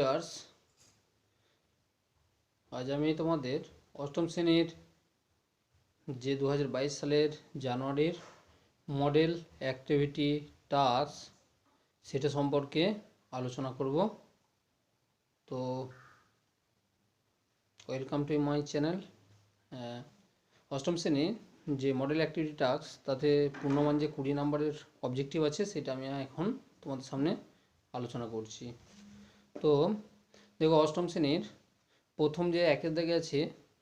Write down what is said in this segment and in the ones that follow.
Dears, আজ আমি তোমাদের অষ্টম শ্রেণীর যে 2022 সালের জানুয়ারির মডেল অ্যাক্টিভিটি টাস্ক সেটা সম্পর্কে আলোচনা করব। তো ওয়েলকাম টু মাই চ্যানেল। অষ্টম শ্রেণীর যে মডেল অ্যাক্টিভিটি টাস্ক তাতে পূর্ণমান যে 20 নম্বরের অবজেক্টিভ আছে সেটা আমি এখন তোমাদের সামনে আলোচনা করছি। তো দেখো, অষ্টম শ্রেণীর প্রথম যে একের দাগে আছে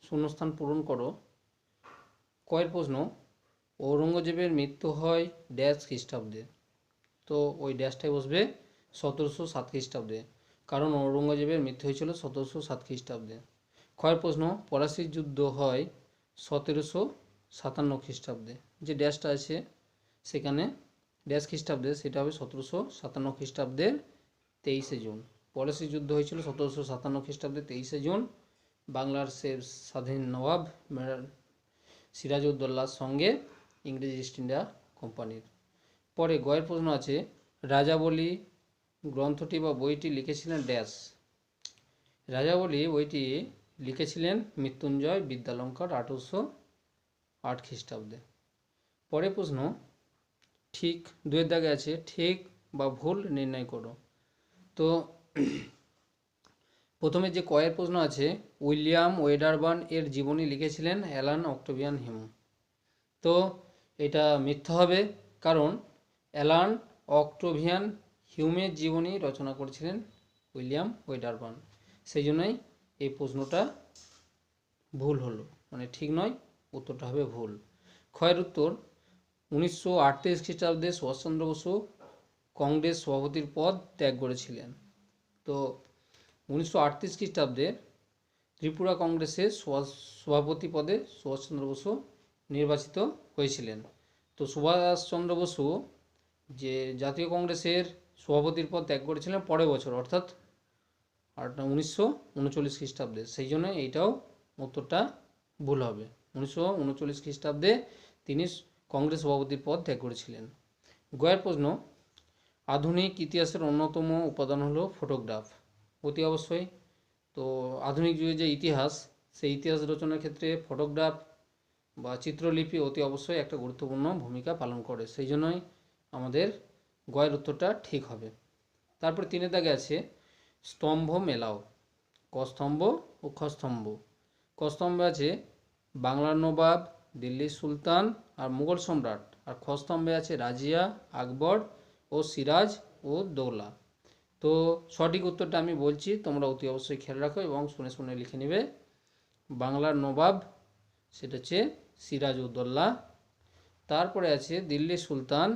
শূন্যস্থান পূরণ করো। কয়ের প্রশ্ন, ঔরঙ্গজেবের মৃত্যু হয় ড্যাশ খ্রিস্টাব্দে। তো ওই ড্যাশটাই বসবে 1707 খ্রিস্টাব্দে, কারণ ঔরঙ্গজেবের মৃত্যু হয়েছিল 1707 খ্রিস্টাব্দে। ক্ষয়ের প্রশ্ন, পলাশির যুদ্ধ হয় 1757 খ্রিস্টাব্দে। যে ড্যাশটা আছে সেখানে ড্যাশ খ্রিস্টাব্দে, সেটা হবে 1757 খ্রিস্টাব্দের 23শে জুন। পলাশির যুদ্ধ হয়েছিল 1757 খ্রিস্টাব্দে 23শে জুন, বাংলার স্বাধীন নবাব সিরাজউদ্দৌলার সঙ্গে ইংরেজ ইস্ট ইন্ডিয়া কোম্পানির। পরে গয়ের প্রশ্ন আছে, রাজাবলী গ্রন্থটি বা বইটি লিখেছিলেন ড্যাশ। রাজাবলী বইটি লিখেছিলেন মৃত্যুঞ্জয় বিদ্যালঙ্কার 1808 খ্রিস্টাব্দে। পরে প্রশ্ন, ঠিক দুয়ের দাগে আছে ঠিক বা ভুল নির্ণয় করো। তো প্রথমে যে কয়ের প্রশ্ন আছে, উইলিয়াম ওয়েডারবার্ন এর জীবনী লিখেছিলেন অ্যালান অক্টেভিয়ান হিউম। তো এটা মিথ্যা হবে, কারণ অ্যালান অক্টেভিয়ান হিউমের জীবনী রচনা করেছিলেন উইলিয়াম ওয়েডারবার্ন। সেই জন্যই এই প্রশ্নটা ভুল হলো, মানে ঠিক নয়, উত্তরটা হবে ভুল। ক্ষয়ের উত্তর, 1938 খ্রিস্টাব্দে সুভাষচন্দ্র বসু কংগ্রেস সভাপতির পদ ত্যাগ করেছিলেন। তো 1938 খ্রিস্টাব্দে ত্রিপুরা কংগ্রেসের সভাপতি পদে সুভাষচন্দ্র বসু নির্বাচিত হয়েছিলেন। তো সুভাষচন্দ্র বসু যে জাতীয় কংগ্রেসের সভাপতির পদ ত্যাগ করেছিলেন পরের বছর, অর্থাৎ 1939 খ্রিস্টাব্দে। সেই জন্য এইটাও উত্তরটা ভুল হবে। 1939 খ্রিস্টাব্দে তিনি কংগ্রেস সভাপতির পদ ত্যাগ করেছিলেন। গয়ের প্রশ্ন, আধুনিক ইতিহাসের অন্যতম উপাদান হলো ফটোগ্রাফ। অতি অবশ্যই। তো আধুনিক যুগের যে ইতিহাস, সেই ইতিহাস রচনার ক্ষেত্রে ফটোগ্রাফ বা চিত্রলিপি অতি অবশ্যই একটা গুরুত্বপূর্ণ ভূমিকা পালন করে। সেই জন্যই আমাদের গয়ের উত্তরটা ঠিক হবে। তারপর তিনের দাগে আছে স্তম্ভ মেলাও। ক স্তম্ভ ও খ স্তম্ভ। ক স্তম্ভে আছে বাংলার নবাব, দিল্লির সুলতান আর মুঘল সম্রাট। আর খ স্তম্ভে আছে রাজিয়া, আকবর ও সিরাজ ও দৌলা। তো সঠিক উত্তরটা আমি বলছি, তোমরা অতি অবশ্যই খেয়াল রাখো এবং শুনে শুনে লিখে নেবে। বাংলার নবাব সেটা হচ্ছে সিরাজউদ্দৌলা। তারপরে আছে দিল্লির সুলতান,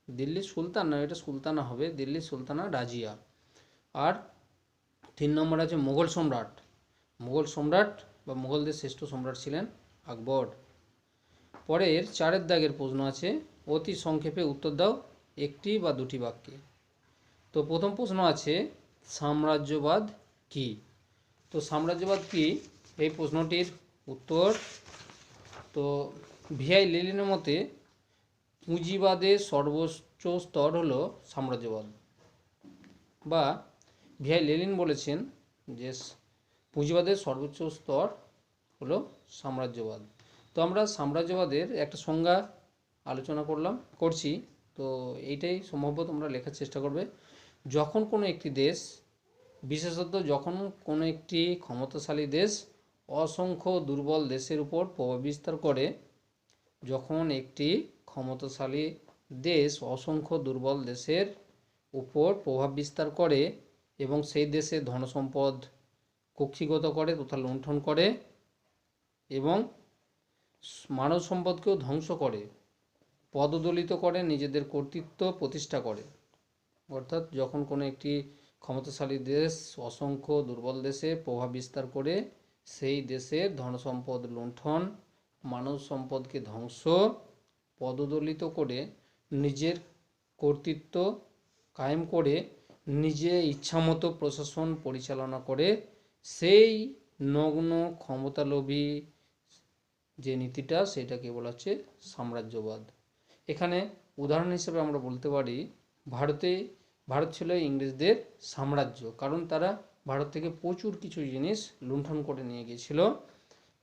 দিল্লির সুলতান না, এটা সুলতানা হবে, দিল্লির সুলতানা রাজিয়া। আর 3 নম্বর আছে মুঘল সম্রাট। মুঘল সম্রাট বা মুঘলদের শ্রেষ্ঠ সম্রাট ছিলেন আকবর। পরের 4 দাগের প্রশ্ন আছে, অতি সংক্ষেপে উত্তর দাও একটি বা দুটি বাক্যে। তো প্রথম প্রশ্ন আছে, সাম্রাজ্যবাদ কি? তো সাম্রাজ্যবাদ কি, এই প্রশ্নটির উত্তর, তো ভিআই লেনিনের মতে পুঁজিবাদের সর্বোচ্চ স্তর হলো সাম্রাজ্যবাদ, বা ভিআই লেনিন বলেছেন যে পুঁজিবাদের সর্বোচ্চ স্তর হলো সাম্রাজ্যবাদ। তো আমরা সাম্রাজ্যবাদের একটা সংজ্ঞা আলোচনা করছি। তো এইটাই সম্ভবত তোমরা লেখার চেষ্টা করবে। যখন কোনো একটি দেশ, বিশেষত যখন কোনো একটি ক্ষমতাশালী দেশ অসংখ্য দুর্বল দেশের উপর প্রভাব বিস্তার করে, যখন একটি ক্ষমতাশালী দেশ অসংখ্য দুর্বল দেশের উপর প্রভাব বিস্তার করে এবং সেই দেশের ধনসম্পদ কক্ষিগত করে তথা লুণ্ঠন করে এবং মানব সম্পদকেও ধ্বংস করে, পদদলিত করে, নিজেদের কর্তৃত্ব প্রতিষ্ঠা করে। অর্থাৎ যখন কোনো একটি ক্ষমতাশালী দেশ অসংখ্য দুর্বল দেশে প্রভাব বিস্তার করে সেই দেশের ধনসম্পদ লুণ্ঠন, মানব সম্পদকে ধ্বংস, পদদলিত করে নিজের কর্তৃত্ব কায়েম করে নিজে ইচ্ছামতো প্রশাসন পরিচালনা করে, সেই নগ্ন ক্ষমতালোভী যে নীতিটা, সেটাকে বলা হচ্ছে সাম্রাজ্যবাদ। এখানে উদাহরণ হিসেবে আমরা বলতে পারি ভারত ছিল ইংরেজদের সাম্রাজ্য, কারণ তারা ভারত থেকে প্রচুর কিছু জিনিস লুণ্ঠন করে নিয়ে গিয়েছিল।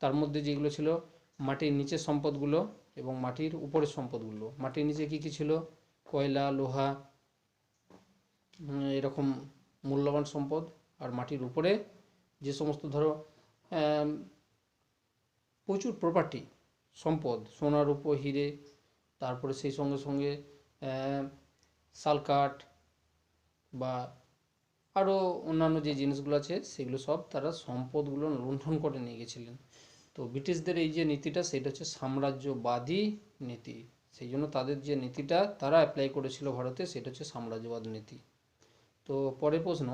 তার মধ্যে যেগুলো ছিল মাটির নিচের সম্পদগুলো এবং মাটির উপরের সম্পদগুলো। মাটির নিচে কী কী ছিল? কয়লা, লোহা, এরকম মূল্যবান সম্পদ। আর মাটির উপরে যে সমস্ত ধরো প্রচুর প্রপার্টি, সম্পদ, সোনা, রূপো, হিরে, তারপরে সেই সঙ্গে সঙ্গে শালকাঠ বা আরও অন্যান্য যে জিনিসগুলো আছে সেগুলো সব তারা সম্পদগুলো লুণ্ঠন করে নিয়ে গেছিলেন। তো ব্রিটিশদের এই যে নীতিটা সেটা হচ্ছে সাম্রাজ্যবাদী নীতি। সেই জন্য তাদের যে নীতিটা তারা অ্যাপ্লাই করেছিল ভারতে সেটা হচ্ছে সাম্রাজ্যবাদ নীতি। তো পরের প্রশ্ন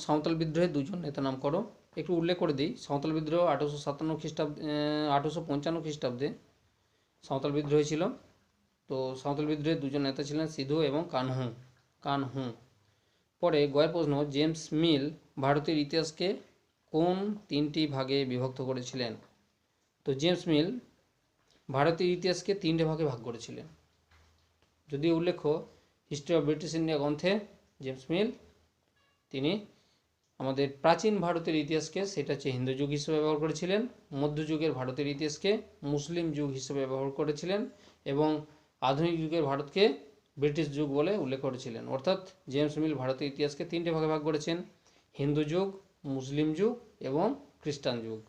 সাঁওতাল বিদ্রোহের দুজন নেতা নাম করো। একটু উল্লেখ করে দিই, সাঁওতাল বিদ্রোহ 1857 খ্রিস্টাব্দে 1855 খ্রিস্টাব্দে সাঁওতাল বিদ্রোহ ছিল। তো সাঁওতাল বিদ্রোহের দুজন নেতা ছিলেন সিধু এবং কানহু। পরে গয়ের প্রশ্ন, জেমস মিল ভারতের ইতিহাসকে কোন তিনটি ভাগে বিভক্ত করেছিলেন? তো জেমস মিল ভারতের ইতিহাসকে তিনটে ভাগে ভাগ করেছিলেন। যদি উল্লেখ্য হিস্ট্রি অফ ব্রিটিশ ইন্ডিয়া গ্রন্থে জেমস মিল তিনি আমাদের প্রাচীন ভারতের ইতিহাসকে সেটা হচ্ছে হিন্দু যুগ হিসেবে ব্যবহার করেছিলেন, মধ্যযুগের ভারতের ইতিহাসকে মুসলিম যুগ হিসেবে ব্যবহার করেছিলেন এবং আধুনিক যুগের ভারতকে ব্রিটিশ যুগ বলে উল্লেখ করেছিলেন। অর্থাৎ জেমস মিল ভারতের ইতিহাসকে তিনটে ভাগে ভাগ করেছেন, হিন্দু যুগ, মুসলিম যুগ এবং খ্রিস্টান যুগ।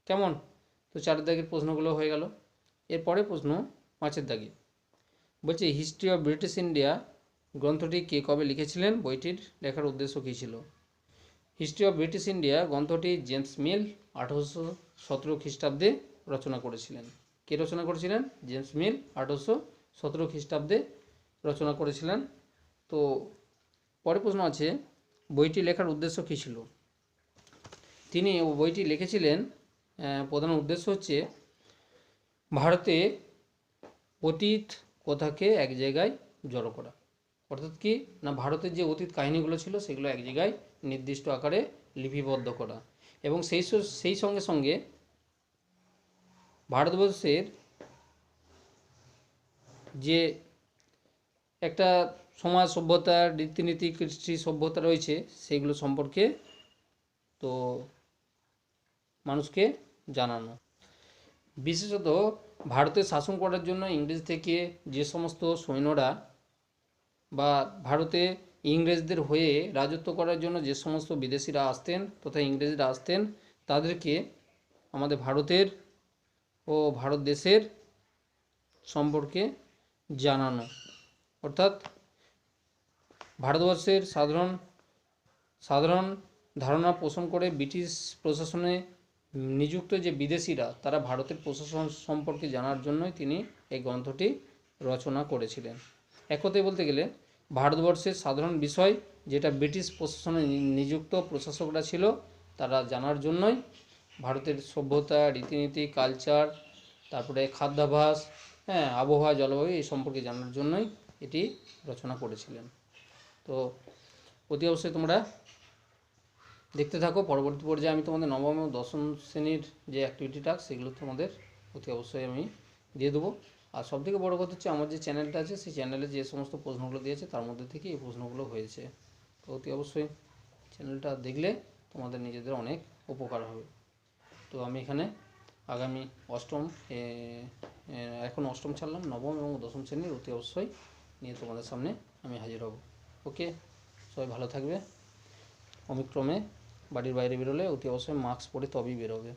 কেমন? তো 4 দাগের প্রশ্নগুলো হয়ে গেল। এরপরে প্রশ্ন 5 দাগে বলছে, হিস্ট্রি অফ ব্রিটিশ ইন্ডিয়া গ্রন্থটি কে কবে লিখেছিলেন? বইটির লেখার উদ্দেশ্য কী ছিল? হিস্ট্রি অফ ব্রিটিশ ইন্ডিয়া গ্রন্থটি জেমস মিল 1817 খ্রিস্টাব্দে রচনা করেছিলেন। কে রচনা করেছিলেন? জেমস মিল 1817 খ্রিস্টাব্দে রচনা করেছিলেন। তো পরের প্রশ্ন আছে, বইটি লেখার উদ্দেশ্য কী ছিল? তিনি বইটি লিখেছিলেন, প্রধান উদ্দেশ্য হচ্ছে ভারতে অতীত কথাকে এক জায়গায় জড়ো করা। অর্থাৎ কি না, ভারতের যে অতীত কাহিনীগুলো ছিল সেগুলো এক জায়গায় নির্দিষ্ট আকারে লিপিবদ্ধ করা এবং সেই সঙ্গে সঙ্গে ভারতবর্ষের যে একটা সমাজ সভ্যতার রীতিনীতি, কৃষ্টি সভ্যতা রয়েছে সেগুলো সম্পর্কে তো মানুষকে জানানো। বিশেষত ভারতে শাসন করার জন্য ইংরেজ থেকে যে সমস্ত সৈন্যরা বা ভারতে ইংরেজদের হয়ে রাজত্ব করার জন্য যে সমস্ত বিদেশিরা আসতেন তথা ইংরেজরা আসতেন, তাদেরকে আমাদের ভারতের ও ভারত দেশের সম্পর্কে জানানো। অর্থাৎ ভারতবর্ষের সাধারণ ধারণা পোষণ করে ব্রিটিশ প্রশাসনে নিযুক্ত যে বিদেশিরা তারা ভারতের প্রশাসন সম্পর্কে জানার জন্যই তিনি এই গ্রন্থটি রচনা করেছিলেন। এক কথায় বলতে গেলে ভারতবর্ষের সাধারণ বিষয় যেটা ব্রিটিশ প্রশাসনে নিযুক্ত প্রশাসকরা ছিল তারা জানার জন্যই ভারতের সভ্যতা, রীতিনীতি, কালচার, তারপরে খাদ্যাভ্যাস, আবহাওয়া, জলবায়ু এই সম্পর্কে জানার জন্যই এটি রচনা করেছিলেন। তো অতি অবশ্যই তোমরা দেখতে থাকো। পরবর্তী পর্যায়ে আমি তোমাদের নবম এবং দশম শ্রেণীর যে অ্যাক্টিভিটি টাস্ক সেগুলো তোমাদের অতি অবশ্যই আমি দিয়ে দেবো। আর সবথেকে বড় কথা হচ্ছে আমার যে চ্যানেলটা আছে সেই চ্যানেলে যে সমস্ত প্রশ্নগুলো দিয়েছে তার মধ্যে থেকে এই প্রশ্নগুলো হয়েছে। তো অতি অবশ্যই চ্যানেলটা দেখলে তোমাদের নিজেদের অনেক উপকার হবে। তো আমি এখানে আগামী এখন অষ্টম ছাড়লাম, নবম এবং দশম শ্রেণীর অতি অবশ্যই নিয়ে তোমাদের সামনে আমি হাজির হব। ওকে, সবাই ভালো থাকবে। অমিক্রমে বাড়ির বাইরে বেরোলে অতি অবশ্যই মাস্ক পরে তবেই বেরোবে।